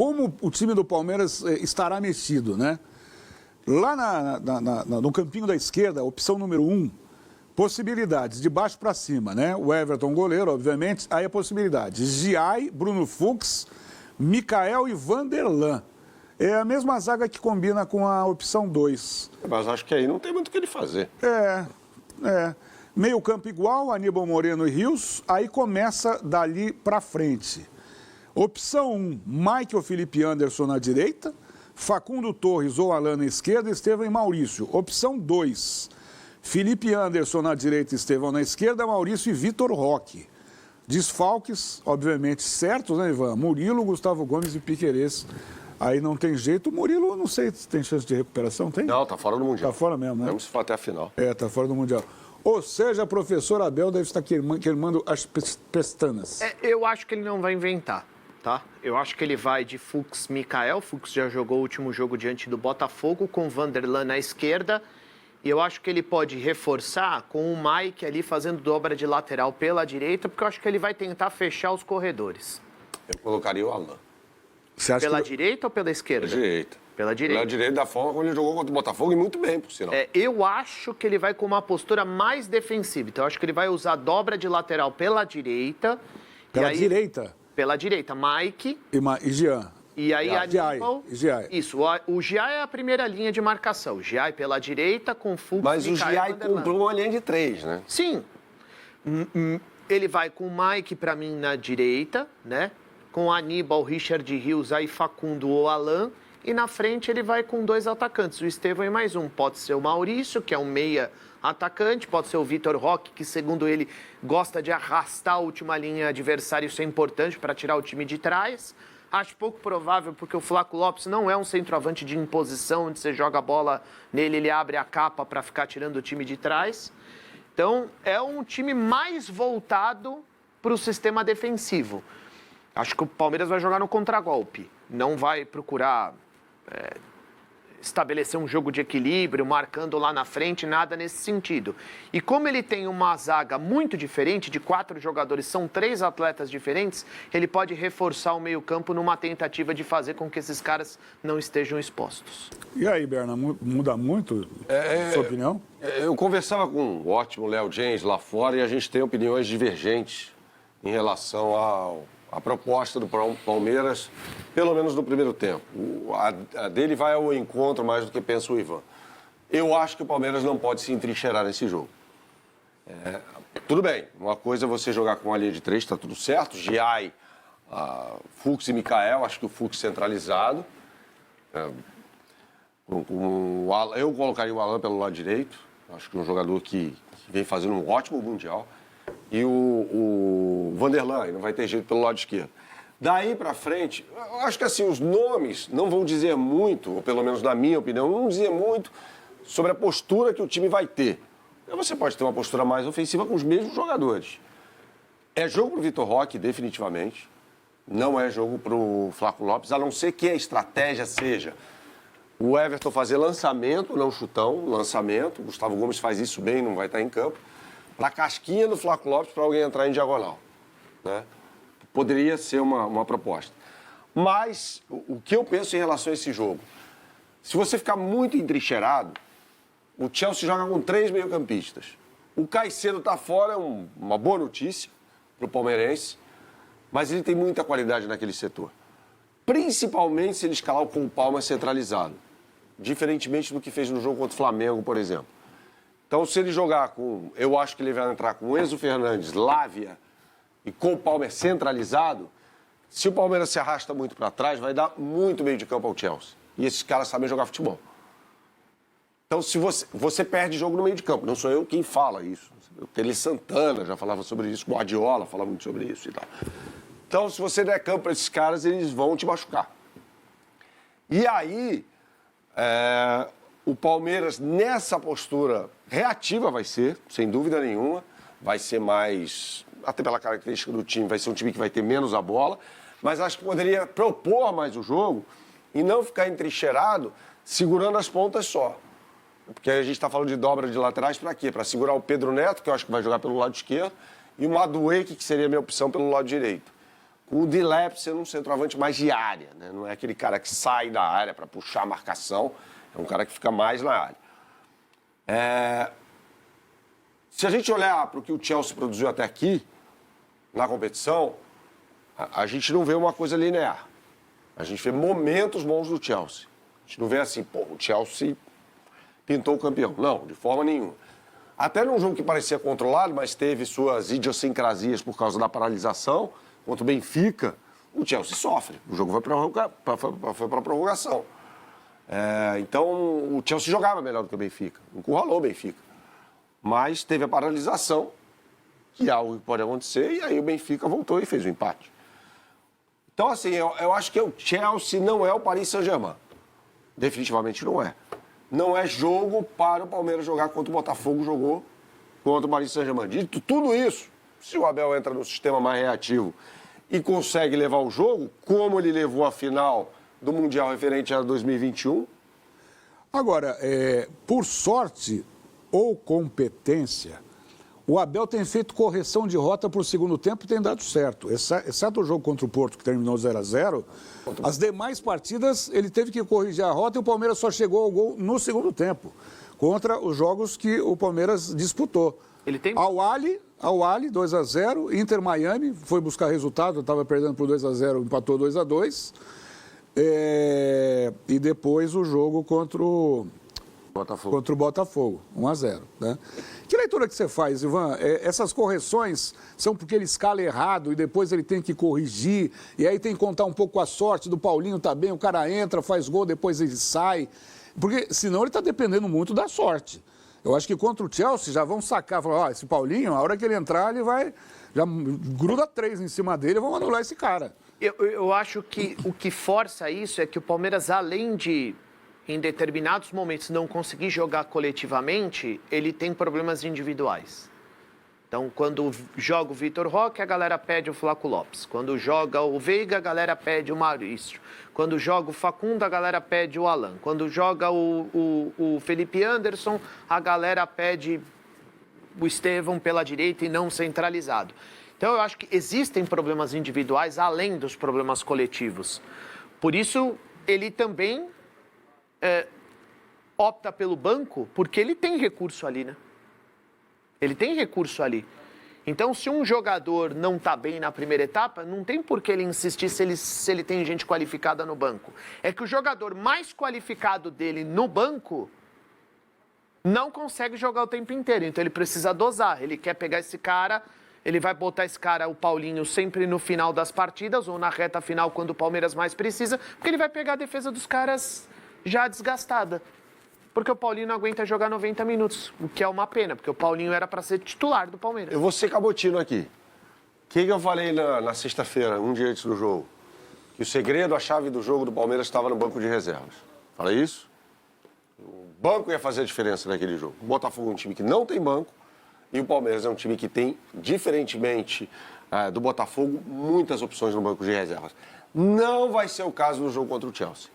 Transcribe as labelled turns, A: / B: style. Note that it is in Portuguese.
A: como o time do Palmeiras estará mexido, né? Lá no campinho da esquerda, opção número 1, possibilidades de baixo para cima, né? O Everton, goleiro, obviamente. Aí a possibilidade: Giai, Bruno Fux, Mikael e Vanderlan. É a mesma zaga que combina com a opção 2.
B: Mas acho que aí não tem muito o que ele fazer.
A: Meio campo igual, Aníbal Moreno e Rios. Aí começa dali para frente. Opção 1, Mike ou Felipe Anderson na direita. Facundo Torres ou Alan na esquerda, Estevão e Maurício. Opção 2, Felipe Anderson na direita, Estevão na esquerda, Maurício e Vitor Roque. Desfalques, obviamente, certos, né, Ivan? Murilo, Gustavo Gomes e Piquerez. Aí não tem jeito. O Murilo, não sei se tem chance de recuperação, tem?
B: Não, tá fora do Mundial.
A: Tá fora mesmo, né?
B: Vamos até a final.
A: Tá fora do Mundial. Ou seja, professor Abel deve estar queimando as pestanas.
C: Eu acho que ele não vai inventar. Tá? Eu acho que ele vai de Fux, Mikael. Fux já jogou o último jogo diante do Botafogo, com Vanderlan na esquerda. E eu acho que ele pode reforçar com o Mike ali fazendo dobra de lateral pela direita, porque eu acho que ele vai tentar fechar os corredores.
B: Eu colocaria o Alan.
C: Pela direita ou pela esquerda?
B: Pela direita.
C: Pela direita.
B: Pela direita, da forma como ele jogou contra o Botafogo, e muito bem, por sinal.
C: Eu acho que ele vai com uma postura mais defensiva. Então, eu acho que ele vai usar dobra de lateral pela direita.
A: Direita?
C: Pela direita, Mike.
A: E Jean.
C: E aí, Aníbal...
A: Giai.
C: Isso, o Giai é a primeira linha de marcação. O Giai pela direita, com Fux,
B: Mas o
C: Mikael,
B: Giai
C: Vanderlan.
B: comprou uma linha de 3, né?
C: Sim. Ele vai com o Mike, para mim, na direita, né? Com Aníbal, Richard Rios, aí Facundo ou Alan. E na frente ele vai com 2 atacantes, o Estevão e mais um. Pode ser o Maurício, que é um meia atacante, pode ser o Vitor Roque, que segundo ele gosta de arrastar a última linha adversária, isso é importante para tirar o time de trás. Acho pouco provável, porque o Flaco Lopes não é um centroavante de imposição, onde você joga a bola nele, ele abre a capa para ficar tirando o time de trás. Então, é um time mais voltado para o sistema defensivo. Acho que o Palmeiras vai jogar no contragolpe, não vai procurar estabelecer um jogo de equilíbrio, marcando lá na frente, nada nesse sentido. E como ele tem uma zaga muito diferente, de 4 jogadores, são 3 atletas diferentes, ele pode reforçar o meio-campo numa tentativa de fazer com que esses caras não estejam expostos.
A: E aí, Berna, muda muito a sua opinião?
B: Eu conversava com o ótimo Léo James lá fora e a gente tem opiniões divergentes em relação à proposta do Palmeiras, pelo menos no primeiro tempo. A dele vai ao encontro mais do que pensa o Ivan. Eu acho que o Palmeiras não pode se entrincheirar nesse jogo. Tudo bem, uma coisa é você jogar com uma linha de 3, está tudo certo. Giai, Fux e Mikael, acho que o Fux centralizado. Eu colocaria o Alan pelo lado direito. Acho que é um jogador que vem fazendo um ótimo Mundial. E o Vanderlan, não vai ter jeito pelo lado esquerdo. Daí para frente, eu acho que assim, os nomes não vão dizer muito, ou pelo menos na minha opinião, não vão dizer muito sobre a postura que o time vai ter. Você pode ter uma postura mais ofensiva com os mesmos jogadores. É jogo para o Vitor Roque, definitivamente. Não é jogo para o Flaco Lopes, a não ser que a estratégia seja o Everton fazer lançamento, não chutão, lançamento. O Gustavo Gomes faz isso bem, não vai estar em campo. Para a casquinha do Flaco Lopes, para alguém entrar em diagonal. Né? Poderia ser uma proposta. Mas o que eu penso em relação a esse jogo? Se você ficar muito entrincheirado, o Chelsea joga com 3 meio-campistas. O Caicedo está fora, é uma boa notícia para o palmeirense, mas ele tem muita qualidade naquele setor. Principalmente se ele escalar com o Palma centralizado. Diferentemente do que fez no jogo contra o Flamengo, por exemplo. Então, se ele jogar com... Eu acho que ele vai entrar com Enzo Fernandes, Lávia e com o Palmeiras centralizado. Se o Palmeiras se arrasta muito para trás, vai dar muito meio de campo ao Chelsea. E esses caras sabem jogar futebol. Então, se você perde jogo no meio de campo. Não sou eu quem fala isso. O Tele Santana já falava sobre isso, Guardiola fala muito sobre isso e tal. Então, se você der campo para esses caras, eles vão te machucar. E aí, o Palmeiras, nessa postura reativa vai ser, sem dúvida nenhuma, vai ser mais, até pela característica do time, vai ser um time que vai ter menos a bola, mas acho que poderia propor mais o jogo e não ficar entrincheirado segurando as pontas só. Porque a gente está falando de dobra de laterais para quê? Para segurar o Pedro Neto, que eu acho que vai jogar pelo lado esquerdo, e o Madueke, que seria a minha opção pelo lado direito. com o Delap sendo um centroavante mais de área, né? Não é aquele cara que sai da área para puxar a marcação, é um cara que fica mais na área. Se a gente olhar para o que o Chelsea produziu até aqui, na competição, a gente não vê uma coisa linear. A gente vê momentos bons do Chelsea. A gente não vê assim, pô, o Chelsea pintou o campeão. Não, de forma nenhuma. Até num jogo que parecia controlado, mas teve suas idiosincrasias por causa da paralisação, contra o Benfica, o Chelsea sofre. O jogo foi para a prorrogação. Então, o Chelsea jogava melhor do que o Benfica. Encurralou o Benfica. Mas teve a paralisação, que é algo que pode acontecer, e aí o Benfica voltou e fez o empate. Então, assim, eu acho que o Chelsea não é o Paris Saint-Germain. Definitivamente não é. Não é jogo para o Palmeiras jogar contra o Botafogo jogou contra o Paris Saint-Germain. Dito tudo isso, se o Abel entra no sistema mais reativo e consegue levar o jogo, como ele levou a final do Mundial referente a 2021...
A: Agora, por sorte ou competência, o Abel tem feito correção de rota para o segundo tempo e tem dado certo. Exceto o jogo contra o Porto, que terminou 0-0, as demais partidas ele teve que corrigir a rota e o Palmeiras só chegou ao gol no segundo tempo, contra os jogos que o Palmeiras disputou.
C: Ele tem...
A: Al-Ahly, 2-0, Inter Miami, foi buscar resultado, estava perdendo por 2-0, empatou 2-2. E depois o jogo contra o Botafogo, 1-0. Né? Que leitura que você faz, Ivan? Essas correções são porque ele escala errado e depois ele tem que corrigir, e aí tem que contar um pouco a sorte do Paulinho também, o cara entra, faz gol, depois ele sai. Porque senão ele está dependendo muito da sorte. Eu acho que contra o Chelsea já vão sacar, falar, esse Paulinho, a hora que ele entrar, ele vai, já gruda 3 em cima dele, vão anular esse cara.
C: Eu acho que o que força isso é que o Palmeiras, além de, em determinados momentos, não conseguir jogar coletivamente, ele tem problemas individuais. Então, quando joga o Vitor Roque, a galera pede o Flaco Lopes. Quando joga o Veiga, a galera pede o Maurício. Quando joga o Facundo, a galera pede o Alan. Quando joga o Felipe Anderson, a galera pede o Estevão pela direita e não centralizado. Então, eu acho que existem problemas individuais além dos problemas coletivos. Por isso, ele também opta pelo banco, porque ele tem recurso ali, né? Ele tem recurso ali. Então, se um jogador não está bem na primeira etapa, não tem por que ele insistir se ele tem gente qualificada no banco. É que o jogador mais qualificado dele no banco não consegue jogar o tempo inteiro. Então, ele precisa dosar. Ele quer pegar esse cara... Ele vai botar esse cara, o Paulinho, sempre no final das partidas ou na reta final, quando o Palmeiras mais precisa, porque ele vai pegar a defesa dos caras já desgastada. Porque o Paulinho não aguenta jogar 90 minutos, o que é uma pena, porque o Paulinho era para ser titular do Palmeiras.
B: Eu vou ser cabotino aqui. O que eu falei na sexta-feira, um dia antes do jogo? Que o segredo, a chave do jogo do Palmeiras estava no banco de reservas. Falei isso? O banco ia fazer a diferença naquele jogo. O Botafogo é um time que não tem banco, e o Palmeiras é um time que tem, diferentemente do Botafogo, muitas opções no banco de reservas. Não vai ser o caso no jogo contra o Chelsea.